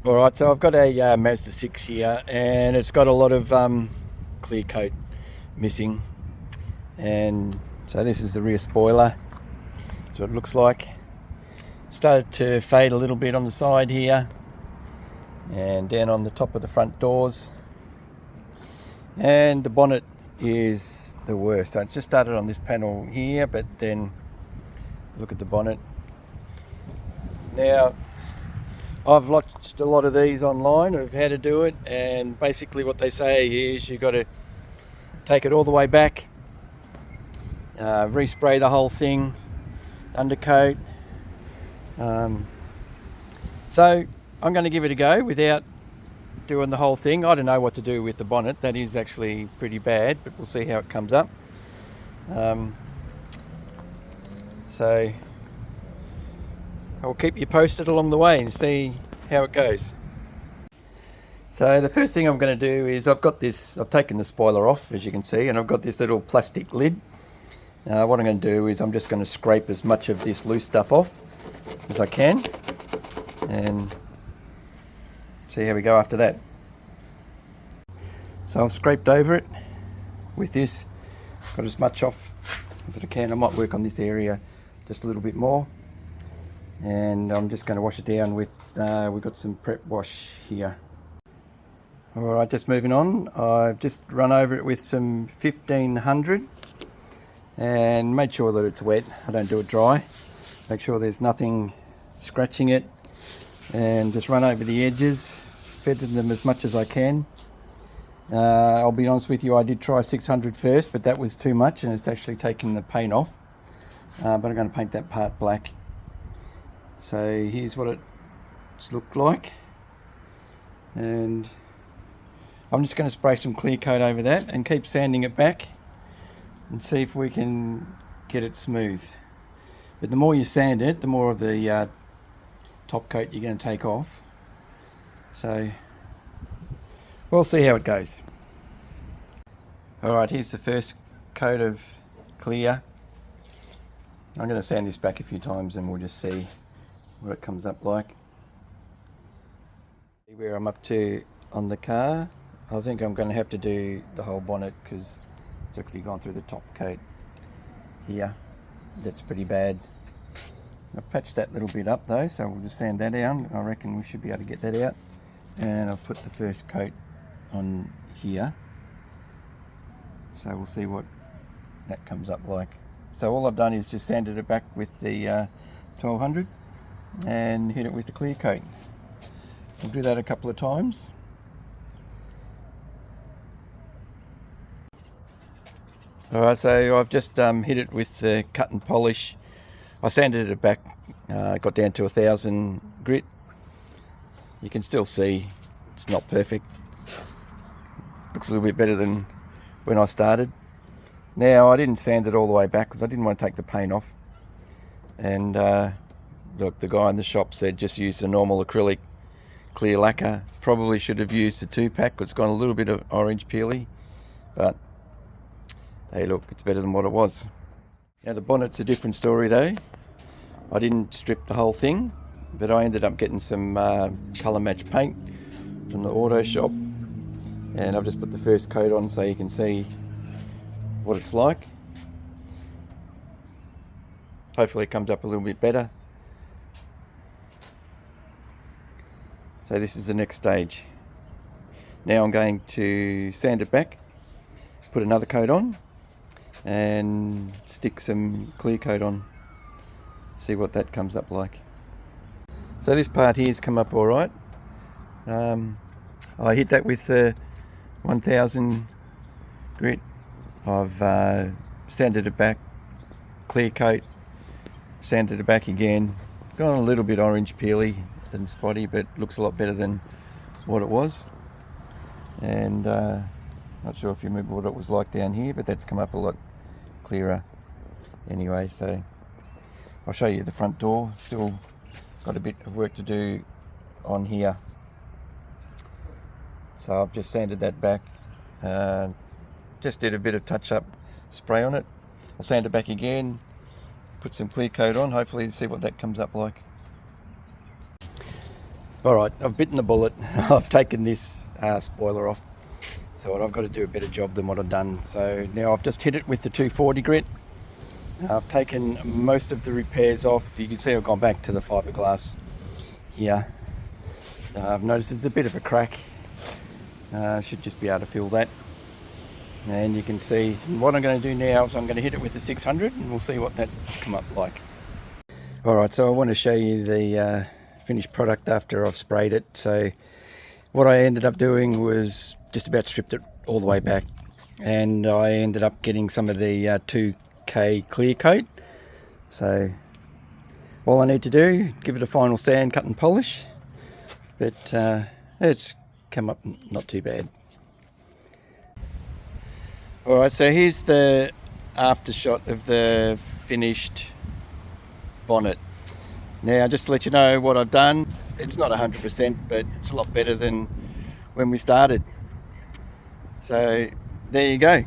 Alright, so I've got a Mazda 6 here, and it's got a lot of clear coat missing. And so this is the rear spoiler. That's what it looks like. Started to fade a little bit on the side here, and down on the top of the front doors. And the bonnet is the worst. So it just started on this panel here, but then look at the bonnet. Now, I've watched a lot of these online of how to do it, and basically what they say is you've got to take it all the way back, respray the whole thing, undercoat. So I'm going to give it a go without doing the whole thing. I don't know what to do with the bonnet. That is actually pretty bad, but we'll see how it comes up. So I'll keep you posted along the way and see how it goes. So the first thing I'm going to do is I've taken the spoiler off, as you can see, and I've got this little plastic lid. What I'm going to do is I'm just going to scrape as much of this loose stuff off as I can and see how we go after that. So I've scraped over it with this, got as much off as I can. I might work on this area just a little bit more. And I'm just going to wash it down with, we've got some prep wash here. Alright, just moving on. I've just run over it with some 1500 and made sure that it's wet. I don't do it dry. Make sure there's nothing scratching it, and just run over the edges, feathered them as much as I can. I'll be honest with you, I did try 600 first, but that was too much and it's actually taken the paint off. But I'm going to paint that part black. So here's what it's looked like, and I'm just going to spray some clear coat over that and keep sanding it back and see if we can get it smooth. But the more you sand it, the more of the top coat you're going to take off. So we'll see how it goes. Alright, here's the first coat of clear. I'm going to sand this back a few times and we'll just see what it comes up like. Where I'm up to on the car, I think I'm going to have to do the whole bonnet because it's actually gone through the top coat here. That's pretty bad. I've patched that little bit up though, so we'll just sand that down. I reckon we should be able to get that out. And I've put the first coat on here, so we'll see what that comes up like. So all I've done is just sanded it back with the 1200 and hit it with the clear coat. We'll do that a couple of times. Alright, so I've just hit it with the cut and polish. I sanded it back, got down to 1000 grit. You can still see it's not perfect. Looks a little bit better than when I started. Now, I didn't sand it all the way back because I didn't want to take the paint off. And the guy in the shop said just use the normal acrylic clear lacquer. Probably should have used the 2-pack. It's got a little bit of orange peely, but hey, look, it's better than what it was. Now the bonnet's a different story though. I didn't strip the whole thing, but I ended up getting some colour match paint from the auto shop, and I've just put the first coat on so you can see what it's like. Hopefully it comes up a little bit better. So this is the next stage. Now I'm going to sand it back, put another coat on and stick some clear coat on, see what that comes up like. So this part here's come up alright. I hit that with 1000 grit. I've sanded it back, clear coat, sanded it back again. Gone a little bit orange peely and spotty, but looks a lot better than what it was. And not sure if you remember what it was like down here, but that's come up a lot clearer anyway. So I'll show you the front door. Still got a bit of work to do on here. So I've just sanded that back, just did a bit of touch-up spray on it. I'll sand it back again, put some clear coat on, hopefully see what that comes up like. Alright, I've bitten the bullet. I've taken this spoiler off. So I've got to do a better job than what I've done. So now I've just hit it with the 240 grit. I've taken most of the repairs off. You can see I've gone back to the fiberglass here. I've noticed there's a bit of a crack. Should just be able to fill that. And you can see what I'm going to do now is I'm going to hit it with the 600 and we'll see what that's come up like. Alright, so I want to show you the finished product after I've sprayed it. So what I ended up doing was just about stripped it all the way back, and I ended up getting some of the 2K clear coat. So all I need to do, give it a final sand, cut and polish, but it's come up not too bad. Alright, so here's the after shot of the finished bonnet. Now, just to let you know what I've done, it's not 100%, but it's a lot better than when we started. So there you go.